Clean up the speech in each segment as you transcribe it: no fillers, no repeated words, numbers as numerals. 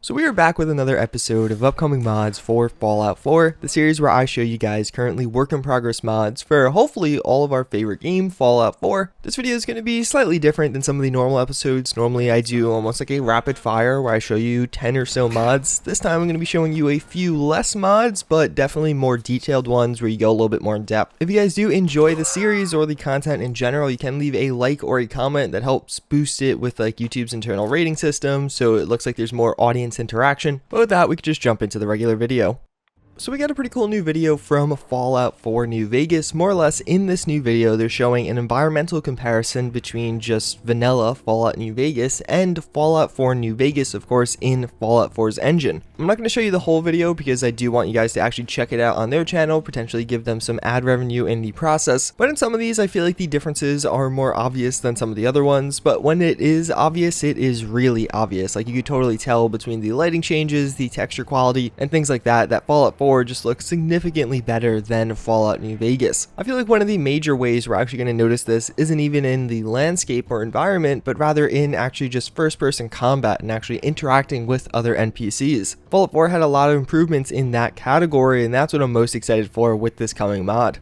So we are back with another episode of upcoming mods for Fallout 4, the series where I show you guys currently work in progress mods for hopefully all of our favorite game, Fallout 4. This video is going to be slightly different than some of the normal episodes. Normally I do almost like a rapid fire where I show you 10 or so mods. This time I'm going to be showing you a few less mods, but definitely more detailed ones where you go a little bit more in depth. If you guys do enjoy the series or the content in general, you can leave a like or a comment that helps boost it with like YouTube's internal rating system, so it looks like there's more audience interaction. But with that, we could just jump into the regular video. So we got a pretty cool new video from Fallout 4 New Vegas. More or less in this new video, they're showing an environmental comparison between just vanilla Fallout New Vegas and Fallout 4 New Vegas, of course, in Fallout 4's engine. I'm not going to show you the whole video because I do want you guys to actually check it out on their channel, potentially give them some ad revenue in the process. But in some of these, I feel like the differences are more obvious than some of the other ones. But when it is obvious, it is really obvious. Like you could totally tell between the lighting changes, the texture quality, and things like that, that Fallout 4 just looks significantly better than Fallout New Vegas. I feel like one of the major ways we're actually going to notice this isn't even in the landscape or environment, but rather in actually just first-person combat and actually interacting with other NPCs. Fallout 4 had a lot of improvements in that category, and that's what I'm most excited for with this coming mod.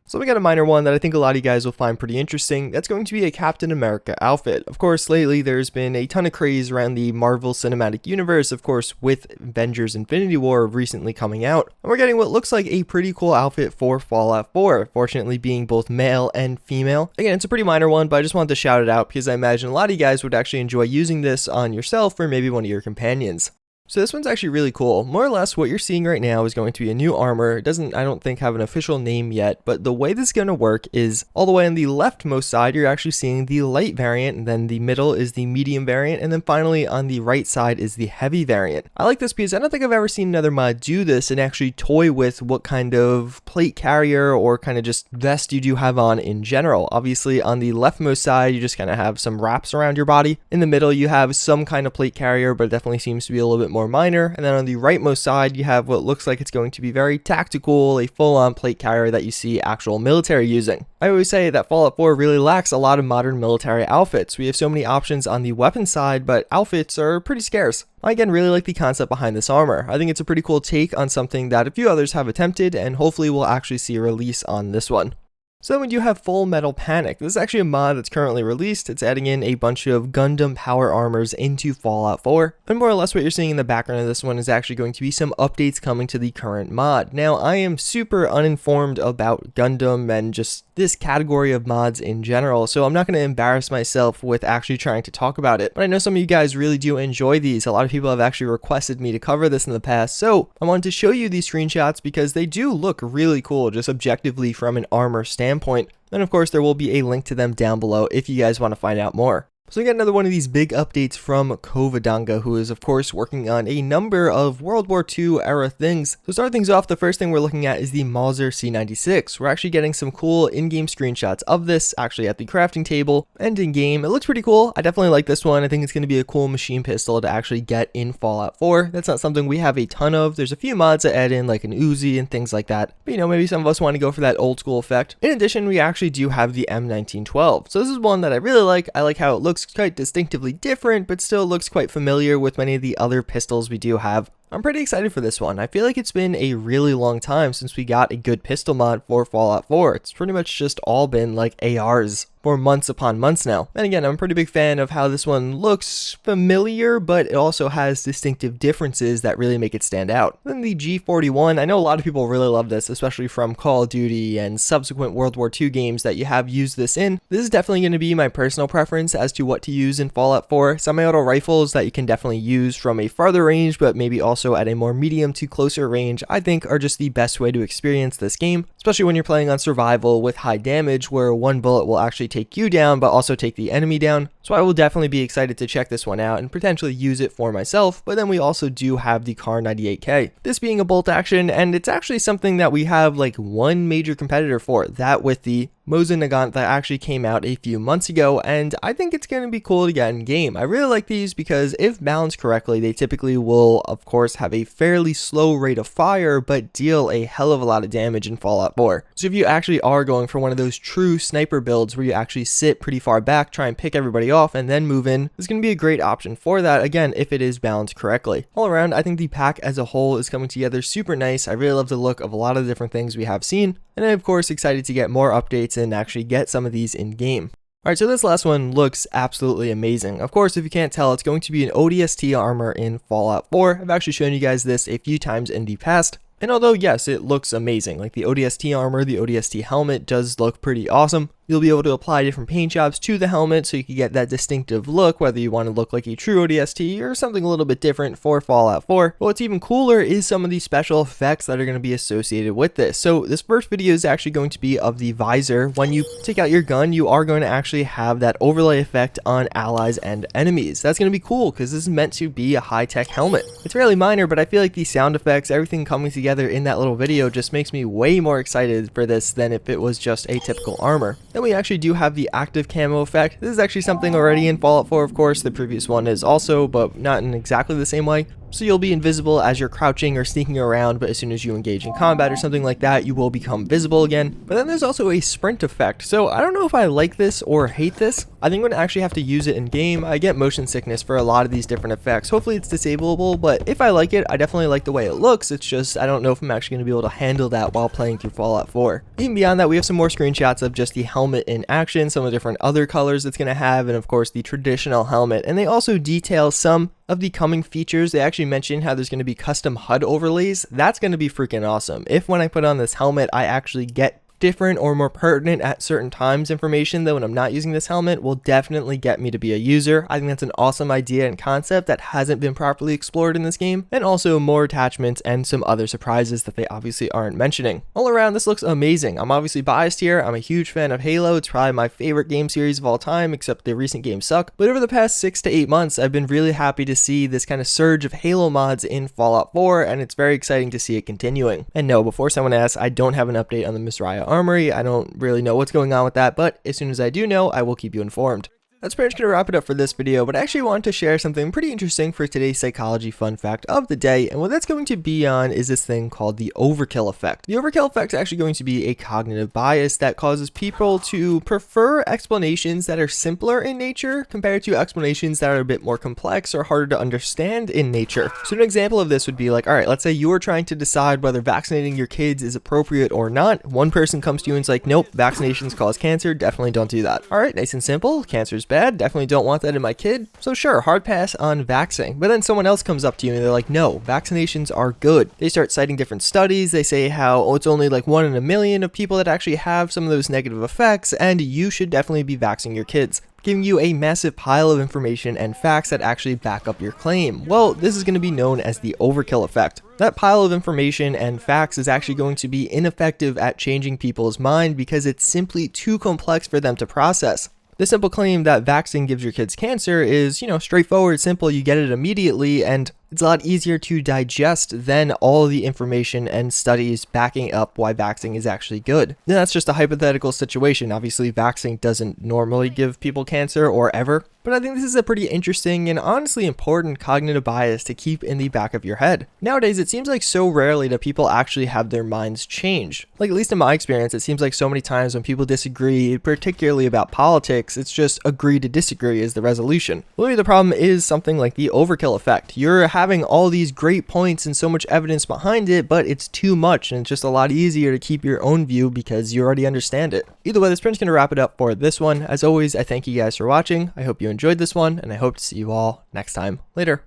So we got a minor one that I think a lot of you guys will find pretty interesting. That's going to be a Captain America outfit. Of course, lately there's been a ton of craze around the Marvel Cinematic Universe, of course, with Avengers Infinity War recently coming out. And we're getting what looks like a pretty cool outfit for Fallout 4, fortunately being both male and female. Again, it's a pretty minor one, but I just wanted to shout it out because I imagine a lot of you guys would actually enjoy using this on yourself or maybe one of your companions. So this one's actually really cool. More or less what you're seeing right now is going to be a new armor. It doesn't, I don't think, have an official name yet, but the way this is going to work is all the way on the leftmost side, you're actually seeing the light variant, and then the middle is the medium variant, and then finally on the right side is the heavy variant. I like this because I don't think I've ever seen another mod do this and actually toy with what kind of plate carrier or kind of just vest you do have on in general. Obviously on the leftmost side, you just kind of have some wraps around your body. In the middle, you have some kind of plate carrier, but it definitely seems to be a little bit more minor, and then on the rightmost side you have what looks like it's going to be very tactical, a full-on plate carrier that you see actual military using. I always say that Fallout 4 really lacks a lot of modern military outfits. We have so many options on the weapon side, but outfits are pretty scarce. I again really like the concept behind this armor. I think it's a pretty cool take on something that a few others have attempted, and hopefully we'll actually see a release on this one. So then we do have Full Metal Panic. This is actually a mod that's currently released. It's adding in a bunch of Gundam power armors into Fallout 4. And more or less what you're seeing in the background of this one is actually going to be some updates coming to the current mod. Now, I am super uninformed about Gundam and just this category of mods in general, so I'm not going to embarrass myself with actually trying to talk about it. But I know some of you guys really do enjoy these. A lot of people have actually requested me to cover this in the past, so I wanted to show you these screenshots because they do look really cool, just objectively from an armor standpoint. And of course, there will be a link to them down below if you guys want to find out more. So we got another one of these big updates from Kovadanga, who is of course working on a number of World War II era things. So to start things off, the first thing we're looking at is the Mauser C96. We're actually getting some cool in-game screenshots of this, actually at the crafting table and in-game. It looks pretty cool. I definitely like this one. I think it's going to be a cool machine pistol to actually get in Fallout 4. That's not something we have a ton of. There's a few mods that add in like an Uzi and things like that. But you know, maybe some of us want to go for that old school effect. In addition, we actually do have the M1912. So this is one that I really like. I like how it looks quite distinctively different, but still looks quite familiar with many of the other pistols we do have. I'm pretty excited for this one. I feel like it's been a really long time since we got a good pistol mod for Fallout 4. It's pretty much just all been like ARs for months upon months now. And again, I'm a pretty big fan of how this one looks familiar, but it also has distinctive differences that really make it stand out. Then the G41, I know a lot of people really love this, especially from Call of Duty and subsequent World War II games that you have used this in. This is definitely going to be my personal preference as to what to use in Fallout 4. Semi-auto rifles that you can definitely use from a farther range, but maybe also at a more medium to closer range, I think are just the best way to experience this game, especially when you're playing on survival with high damage where one bullet will actually take you down but also take the enemy down. So I will definitely be excited to check this one out and potentially use it for myself. But then we also do have the Kar 98K, this being a bolt action, and it's actually something that we have like one major competitor for, that with the Mosin Nagant that actually came out a few months ago, and I think it's going to be cool to get in game. I really like these because if balanced correctly, they typically will, of course, have a fairly slow rate of fire, but deal a hell of a lot of damage in Fallout 4. So if you actually are going for one of those true sniper builds where you actually sit pretty far back, try and pick everybody off, and then move in, this is going to be a great option for that, again, if it is balanced correctly. All around, I think the pack as a whole is coming together super nice. I really love the look of a lot of the different things we have seen, and I'm of course excited to get more updates and actually get some of these in game. Alright, so this last one looks absolutely amazing. Of course, if you can't tell, it's going to be an ODST armor in Fallout 4. I've actually shown you guys this a few times in the past. And although, yes, it looks amazing, like the ODST armor, the ODST helmet does look pretty awesome. You'll be able to apply different paint jobs to the helmet so you can get that distinctive look, whether you want to look like a true ODST or something a little bit different for Fallout 4. But what's even cooler is some of the special effects that are going to be associated with this. So this first video is actually going to be of the visor. When you take out your gun, you are going to actually have that overlay effect on allies and enemies. That's going to be cool because this is meant to be a high-tech helmet. It's fairly minor, but I feel like the sound effects, everything coming together in that little video just makes me way more excited for this than if it was just a typical armor. Then we actually do have the active camo effect. This is actually something already in Fallout 4, of course. The previous one is also, but not in exactly the same way. So you'll be invisible as you're crouching or sneaking around, but as soon as you engage in combat or something like that, you will become visible again. But then there's also a sprint effect. So I don't know if I like this or hate this. I think I'm going to actually have to use it in game. I get motion sickness for a lot of these different effects. Hopefully it's disableable, but if I like it, I definitely like the way it looks. It's just, I don't know if I'm actually going to be able to handle that while playing through Fallout 4. Even beyond that, we have some more screenshots of just the helmet in action, some of the different other colors it's going to have, and of course the traditional helmet. And they also detail some of the coming features. They actually mentioned how there's going to be custom HUD overlays. That's going to be freaking awesome. If when I put on this helmet, I actually get different or more pertinent at certain times information that when I'm not using this helmet will definitely get me to be a user. I think that's an awesome idea and concept that hasn't been properly explored in this game, and also more attachments and some other surprises that they obviously aren't mentioning. All around, this looks amazing. I'm obviously biased here. I'm a huge fan of Halo. It's probably my favorite game series of all time, except the recent games suck. But over the past 6 to 8 months, I've been really happy to see this kind of surge of Halo mods in Fallout 4, and it's very exciting to see it continuing. And no, before someone asks, I don't have an update on the Misraya Armory. I don't really know what's going on with that, but as soon as I do know, I will keep you informed. That's pretty much going to wrap it up for this video, but I actually wanted to share something pretty interesting for today's psychology fun fact of the day, and what that's going to be on is this thing called the overkill effect. The overkill effect is actually going to be a cognitive bias that causes people to prefer explanations that are simpler in nature compared to explanations that are a bit more complex or harder to understand in nature. So an example of this would be like, alright, let's say you are trying to decide whether vaccinating your kids is appropriate or not. One person comes to you and is like, nope, vaccinations cause cancer, definitely don't do that. Alright, nice and simple, cancer's bad, definitely don't want that in my kid, so sure, hard pass on vaxxing. But then someone else comes up to you and they're like, no, vaccinations are good. They start citing different studies. They say how, oh, it's only like 1 in a million of people that actually have some of those negative effects, and you should definitely be vaxxing your kids, giving you a massive pile of information and facts that actually back up your claim. Well, this is going to be known as the overkill effect. That pile of information and facts is actually going to be ineffective at changing people's mind because it's simply too complex for them to process. The simple claim that vaccine gives your kids cancer is, straightforward, simple, you get it immediately, and it's a lot easier to digest than all the information and studies backing up why vaccine is actually good. Now, that's just a hypothetical situation. Obviously, vaccine doesn't normally give people cancer or ever, but I think this is a pretty interesting and honestly important cognitive bias to keep in the back of your head. Nowadays, it seems like so rarely do people actually have their minds changed. Like, at least in my experience, it seems like so many times when people disagree, particularly about politics, it's just agree to disagree is the resolution. Well, maybe the problem is something like the overkill effect. You're having all these great points and so much evidence behind it, but it's too much, and it's just a lot easier to keep your own view because you already understand it. Either way, this pretty much going to wrap it up for this one. As always, I thank you guys for watching. I hope you enjoyed this one, and I hope to see you all next time. Later.